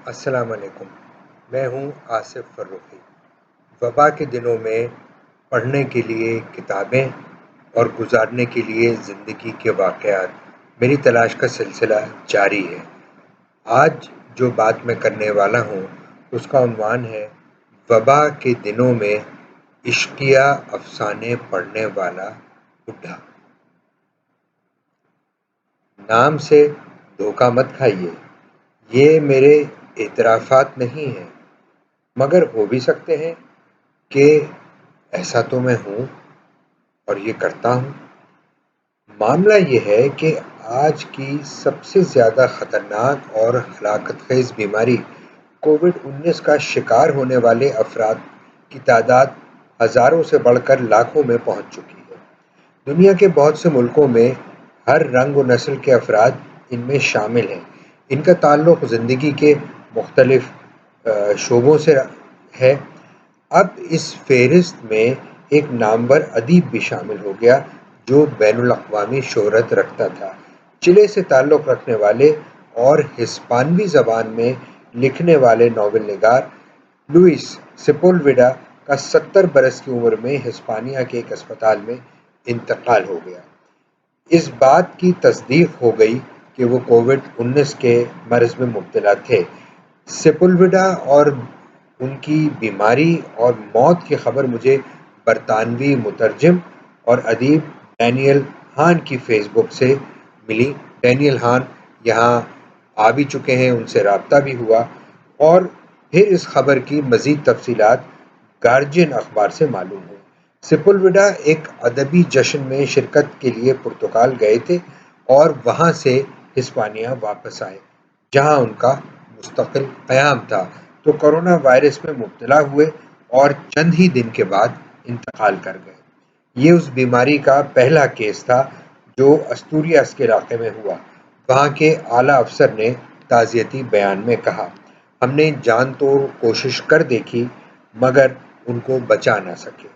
السلام علیکم۔ میں ہوں آصف فروخی۔ وبا کے دنوں میں پڑھنے کے لیے کتابیں اور گزارنے کے لیے زندگی کے واقعات میری تلاش کا سلسلہ جاری ہے۔ آج جو بات میں کرنے والا ہوں اس کا عنوان ہے وبا کے دنوں میں عشقیہ افسانے پڑھنے والا بڈھا۔ نام سے دھوکہ مت کھائیے، یہ میرے اعترافات نہیں ہیں، مگر ہو بھی سکتے ہیں کہ ایسا تو میں ہوں اور یہ کرتا ہوں۔ معاملہ یہ ہے کہ آج کی سب سے زیادہ خطرناک اور ہلاکت خیز بیماری کووڈ-19 کا شکار ہونے والے افراد کی تعداد ہزاروں سے بڑھ کر لاکھوں میں پہنچ چکی ہے۔ دنیا کے بہت سے ملکوں میں ہر رنگ و نسل کے افراد ان میں شامل ہیں۔ ان کا تعلق زندگی کے مختلف شعبوں سے ہے۔ اب اس فہرست میں ایک نامور ادیب بھی شامل ہو گیا جو بین الاقوامی شہرت رکھتا تھا۔ چلی سے تعلق رکھنے والے اور ہسپانوی زبان میں لکھنے والے ناول نگار لوئس سیپولویڈا کا 70 برس کی عمر میں ہسپانیہ کے ایک اسپتال میں انتقال ہو گیا۔ اس بات کی تصدیق ہو گئی کہ وہ کووڈ-19 کے مرض میں مبتلا تھے۔ سیپولویڈا اور ان کی بیماری اور موت کی خبر مجھے برطانوی مترجم اور ادیب ڈینیل ہان کی فیس بک سے ملی۔ ڈینیل ہان یہاں آ بھی چکے ہیں، ان سے رابطہ بھی ہوا اور پھر اس خبر کی مزید تفصیلات گارجین اخبار سے معلوم ہوئی۔ سیپولویڈا ایک ادبی جشن میں شرکت کے لیے پرتگال گئے تھے اور وہاں سے ہسپانیہ واپس آئے جہاں ان کا مستقل قیام تھا تو کورونا وائرس میں مبتلا ہوئے اور چند ہی دن کے بعد انتقال کر گئے۔ یہ اس بیماری کا پہلا کیس تھا جو استوریاس کے علاقے میں ہوا۔ وہاں کے اعلیٰ افسر نے تعزیتی بیان میں کہا، ہم نے جان توڑ کوشش کر دیکھی مگر ان کو بچا نہ سکے۔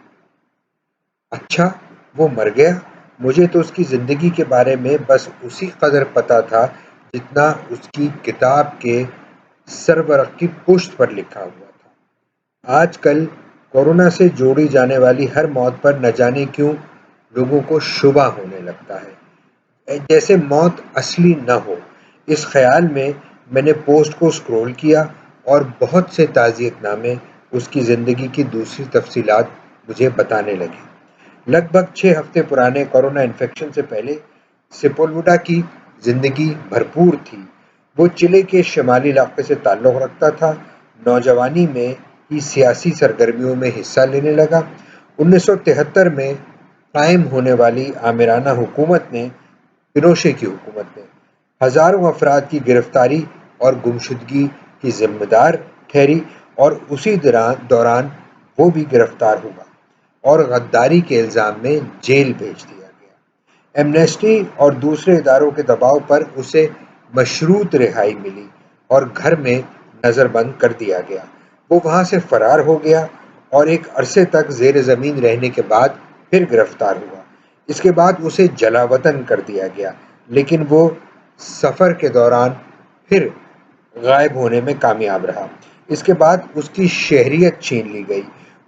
اچھا، وہ مر گیا؟ مجھے تو اس کی زندگی کے بارے میں بس اسی قدر پتا تھا جتنا اس کی کتاب کے سرورق کی پشت پر لکھا ہوا تھا۔ آج کل کورونا سے جوڑی جانے والی ہر موت پر نہ جانے کیوں لوگوں کو شبہ ہونے لگتا ہے، جیسے موت اصلی نہ ہو۔ اس خیال میں میں نے پوسٹ کو سکرول کیا اور بہت سے تعزیت نامے اس کی زندگی کی دوسری تفصیلات مجھے بتانے لگے۔ لگ بھگ 6 ہفتے پرانے کورونا انفیکشن سے پہلے سیپولویڈا کی زندگی بھرپور تھی۔ وہ چلی کے شمالی علاقے سے تعلق رکھتا تھا۔ نوجوانی میں ہی سیاسی سرگرمیوں میں حصہ لینے لگا۔ 1973 میں قائم ہونے والی آمرانہ حکومت نے پینوشے کی حکومت نے ہزاروں افراد کی گرفتاری اور گمشدگی کی ذمہ دار ٹھہری اور اسی دوران وہ بھی گرفتار ہوا اور غداری کے الزام میں جیل بھیج دیا گیا۔ ایمنسٹی اور دوسرے اداروں کے دباؤ پر اسے مشروط رہائی ملی اور گھر میں نظر بند کر دیا گیا۔ وہ وہاں سے فرار ہو گیا اور ایک عرصے تک زیر زمین رہنے کے بعد پھر گرفتار ہوا۔ اس کے بعد اسے جلا وطن کر دیا گیا، لیکن وہ سفر کے دوران پھر غائب ہونے میں کامیاب رہا۔ اس کے بعد اس کی شہریت چھین لی گئی۔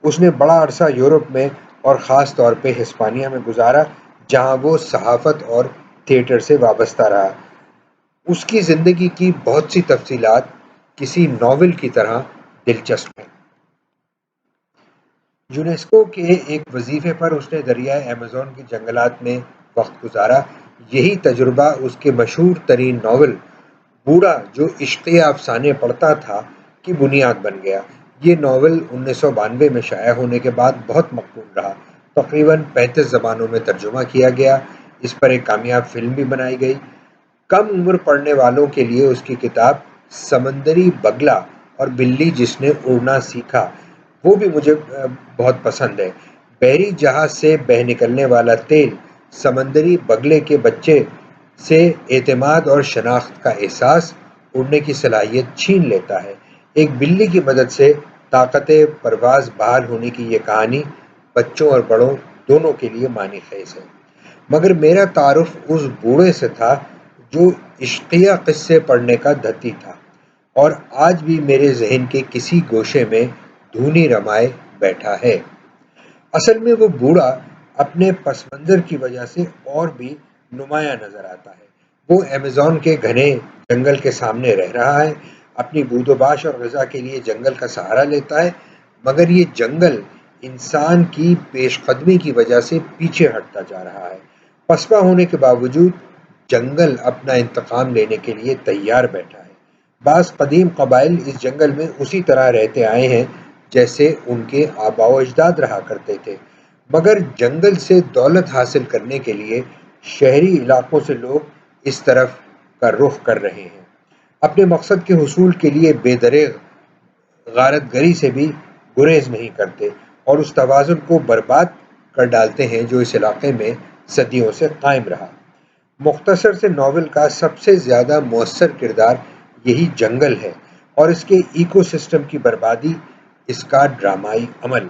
اس نے بڑا عرصہ یورپ میں اور خاص طور پہ ہسپانیہ میں گزارا جہاں وہ صحافت اور تھیٹر سے وابستہ رہا۔ اس کی زندگی کی بہت سی تفصیلات کسی ناول کی طرح دلچسپ ہیں۔ یونیسکو کے ایک وظیفے پر اس نے دریائے ایمیزون کے جنگلات میں وقت گزارا۔ یہی تجربہ اس کے مشہور ترین ناول بوڑھا جو عشقیہ افسانے پڑھتا تھا کی بنیاد بن گیا۔ یہ ناول 1992 میں شائع ہونے کے بعد بہت مقبول رہا۔ تقریباً 35 زبانوں میں ترجمہ کیا گیا۔ اس پر ایک کامیاب فلم بھی بنائی گئی۔ کم عمر پڑھنے والوں کے لیے اس کی کتاب سمندری بگلا اور بلی جس نے اڑنا سیکھا وہ بھی مجھے بہت پسند ہے۔ بحری جہاز سے بہہ نکلنے والا تیل سمندری بگلے کے بچے سے اعتماد اور شناخت کا احساس، اڑنے کی صلاحیت چھین لیتا ہے۔ ایک بلی کی مدد سے طاقت پرواز بحال ہونے کی یہ کہانی بچوں اور بڑوں دونوں کے لیے معنی خیز ہے۔ مگر میرا تعارف اس بوڑھے سے تھا جو عشقیہ قصے پڑھنے کا دھتی تھا اور آج بھی میرے ذہن کے کسی گوشے میں دھونی رمائے بیٹھا ہے۔ اصل میں وہ بوڑھا اپنے پس منظر کی وجہ سے اور بھی نمایاں نظر آتا ہے۔ وہ ایمیزون کے گھنے جنگل کے سامنے رہ رہا ہے، اپنی بود و باش اور غذا کے لیے جنگل کا سہارا لیتا ہے، مگر یہ جنگل انسان کی پیش قدمی کی وجہ سے پیچھے ہٹتا جا رہا ہے۔ پسپا ہونے کے باوجود جنگل اپنا انتقام لینے کے لیے تیار بیٹھا ہے۔ بعض قدیم قبائل اس جنگل میں اسی طرح رہتے آئے ہیں جیسے ان کے آباء و اجداد رہا کرتے تھے، مگر جنگل سے دولت حاصل کرنے کے لیے شہری علاقوں سے لوگ اس طرف کا رخ کر رہے ہیں۔ اپنے مقصد کے حصول کے لیے بے دریغ غارت گری سے بھی گریز نہیں کرتے اور اس توازن کو برباد کر ڈالتے ہیں جو اس علاقے میں صدیوں سے قائم رہا۔ مختصر سے ناول کا سب سے زیادہ مؤثر کردار یہی جنگل ہے اور اس کے ایکو سسٹم کی بربادی اس کا ڈرامائی عمل۔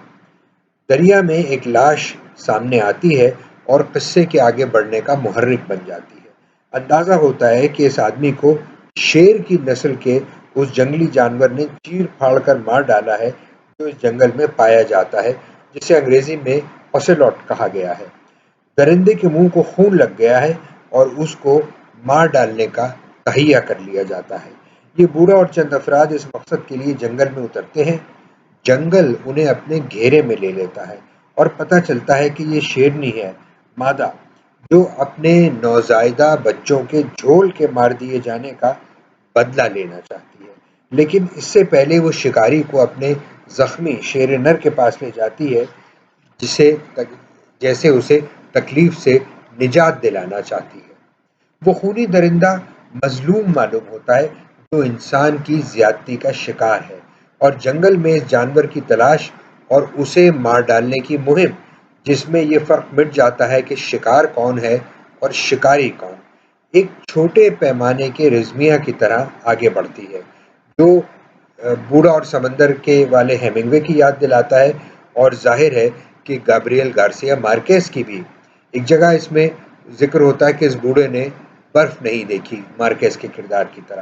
دریا میں ایک لاش سامنے آتی ہے اور قصے کے آگے بڑھنے کا محرک بن جاتی ہے۔ اندازہ ہوتا ہے کہ اس آدمی کو شیر کی نسل کے اس جنگلی جانور نے چیر پھاڑ کر مار ڈالا ہے جو اس جنگل میں پایا جاتا ہے، جسے انگریزی میں اوسیلوٹ کہا گیا ہے۔ درندے کے منہ کو خون لگ گیا ہے اور اس کو مار ڈالنے کا تہیہ کر لیا جاتا ہے۔ یہ بوڑھا اور چند افراد اس مقصد کے لیے جنگل میں اترتے ہیں۔ جنگل انہیں اپنے گھیرے میں لے لیتا ہے اور پتہ چلتا ہے کہ یہ شیرنی ہے، مادہ، جو اپنے نوزائیدہ بچوں کے جھول کے مار دیے جانے کا بدلہ لینا چاہتی ہے، لیکن اس سے پہلے وہ شکاری کو اپنے زخمی شیر نر کے پاس لے جاتی ہے جیسے اسے تکلیف سے نجات دلانا چاہتی ہے۔ وہ خونی درندہ مظلوم معلوم ہوتا ہے جو انسان کی زیادتی کا شکار ہے، اور جنگل میں اس جانور کی تلاش اور اسے مار ڈالنے کی مہم، جس میں یہ فرق مٹ جاتا ہے کہ شکار کون ہے اور شکاری کون، ایک چھوٹے پیمانے کے رزمیہ کی طرح آگے بڑھتی ہے، جو بوڑھا اور سمندر کے والے ہیمنگوے کی یاد دلاتا ہے، اور ظاہر ہے کہ گابریل گارسیا مارکیز کی بھی۔ ایک جگہ اس میں ذکر ہوتا ہے کہ اس بوڑھے نے برف نہیں دیکھی، مارکیز کے کردار کی طرح۔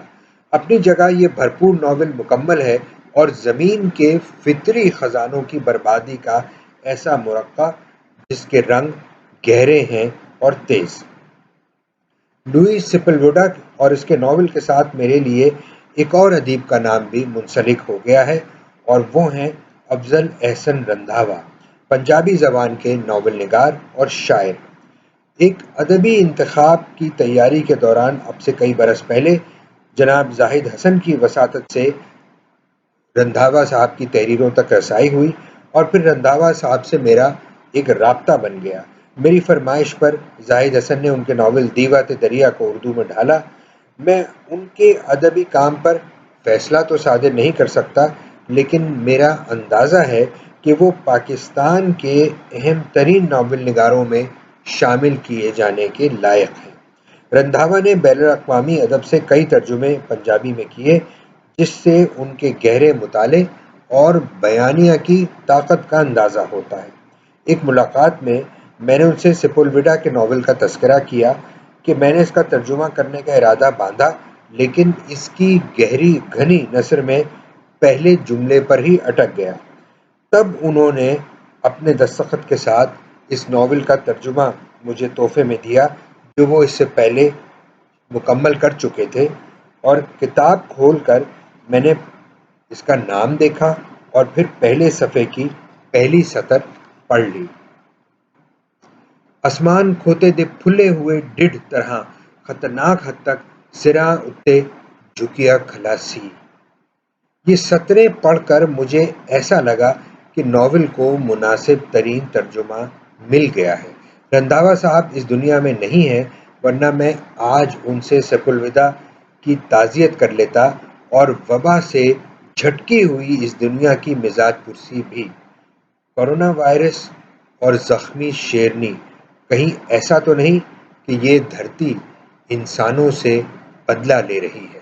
اپنی جگہ یہ بھرپور ناول مکمل ہے اور زمین کے فطری خزانوں کی بربادی کا ایسا مرقع جس کے رنگ گہرے ہیں اور تیز۔ لوئس سیپلویڈا اور اس کے ناول کے ساتھ میرے لیے ایک اور ادیب کا نام بھی منسلک ہو گیا ہے، اور وہ ہیں افضل احسن رندھاوا، پنجابی زبان کے ناول نگار اور شاعر۔ ایک ادبی انتخاب کی تیاری کے دوران اب سے کئی برس پہلے جناب زاہد حسن کی وساطت سے رندھاوا صاحب کی تحریروں تک رسائی ہوئی، اور پھر رندھاوا صاحب سے میرا ایک رابطہ بن گیا۔ میری فرمائش پر زاہد حسن نے ان کے ناول دیوات دریا کو اردو میں ڈھالا۔ میں ان کے ادبی کام پر فیصلہ تو صادر نہیں کر سکتا، لیکن میرا اندازہ ہے کہ وہ پاکستان کے اہم ترین ناول نگاروں میں شامل کیے جانے کے لائق ہیں۔ رندھاوا نے بین الاقوامی ادب سے کئی ترجمے پنجابی میں کیے، جس سے ان کے گہرے مطالعے اور بیانیہ کی طاقت کا اندازہ ہوتا ہے۔ ایک ملاقات میں نے ان سے سیپولویڈا کے ناول کا تذکرہ کیا کہ میں نے اس کا ترجمہ کرنے کا ارادہ باندھا، لیکن اس کی گہری گھنی نثر میں پہلے جملے پر ہی اٹک گیا۔ تب انہوں نے اپنے دستخط کے ساتھ اس ناول کا ترجمہ مجھے تحفے میں دیا جو وہ اس سے پہلے مکمل کر چکے تھے، اور کتاب کھول کر میں نے اس کا نام دیکھا اور پھر پہلے صفحے کی پہلی سطر پڑھ لی۔ آسمان کھوتے دے پھلے ہوئے ڈڈھ طرح خطرناک حد تک سراں اتے جھکیا کھلاسی۔ یہ سطریں پڑھ کر مجھے ایسا لگا کہ ناول کو مناسب ترین ترجمہ مل گیا ہے۔ رندھاوا صاحب اس دنیا میں نہیں ہیں، ورنہ میں آج ان سے سیپولویدا کی تعزیت کر لیتا، اور وبا سے جھٹکی ہوئی اس دنیا کی مزاج پرسی بھی۔ کورونا وائرس اور زخمی شیرنی، کہیں ایسا تو نہیں کہ یہ دھرتی انسانوں سے بدلہ لے رہی ہے؟